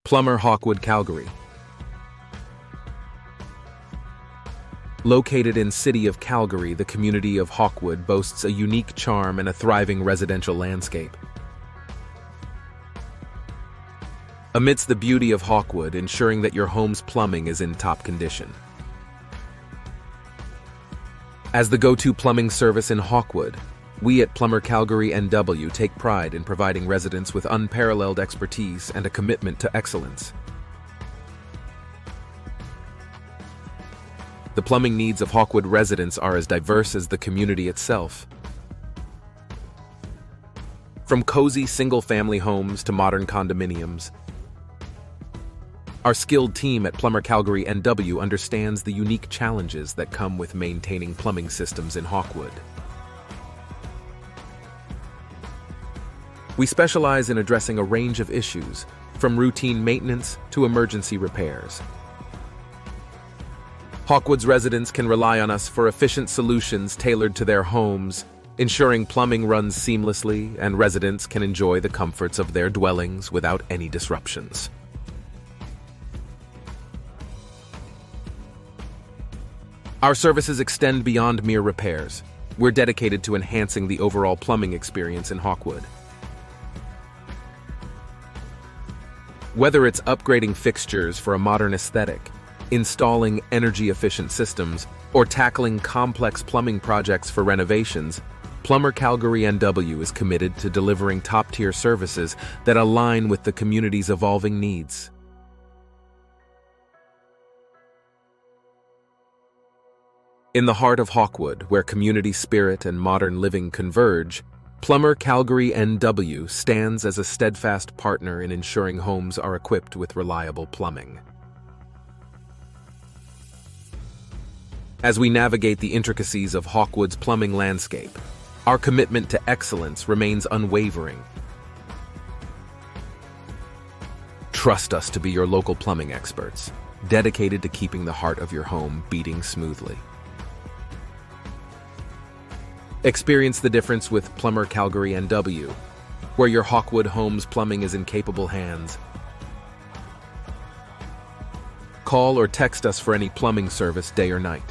Plumber Hawkwood Calgary. Located in city of Calgary, the community of Hawkwood boasts a unique charm and a thriving residential landscape. Amidst the beauty of Hawkwood, ensuring that your home's plumbing is in top condition. As the go-to plumbing service in Hawkwood, we at Plumber Calgary NW take pride in providing residents with unparalleled expertise and a commitment to excellence. The plumbing needs of Hawkwood residents are as diverse as the community itself. From cozy single-family homes to modern condominiums, our skilled team at Plumber Calgary NW understands the unique challenges that come with maintaining plumbing systems in Hawkwood. We specialize in addressing a range of issues, from routine maintenance to emergency repairs. Hawkwood's residents can rely on us for efficient solutions tailored to their homes, ensuring plumbing runs seamlessly and residents can enjoy the comforts of their dwellings without any disruptions. Our services extend beyond mere repairs. We're dedicated to enhancing the overall plumbing experience in Hawkwood. Whether it's upgrading fixtures for a modern aesthetic, installing energy-efficient systems, or tackling complex plumbing projects for renovations, Plumber Calgary NW is committed to delivering top-tier services that align with the community's evolving needs. In the heart of Hawkwood, where community spirit and modern living converge, Plumber Calgary NW stands as a steadfast partner in ensuring homes are equipped with reliable plumbing. As we navigate the intricacies of Hawkwood's plumbing landscape, our commitment to excellence remains unwavering. Trust us to be your local plumbing experts, dedicated to keeping the heart of your home beating smoothly. Experience the difference with Plumber Calgary NW, where your Hawkwood home's plumbing is in capable hands. Call or text us for any plumbing service day or night.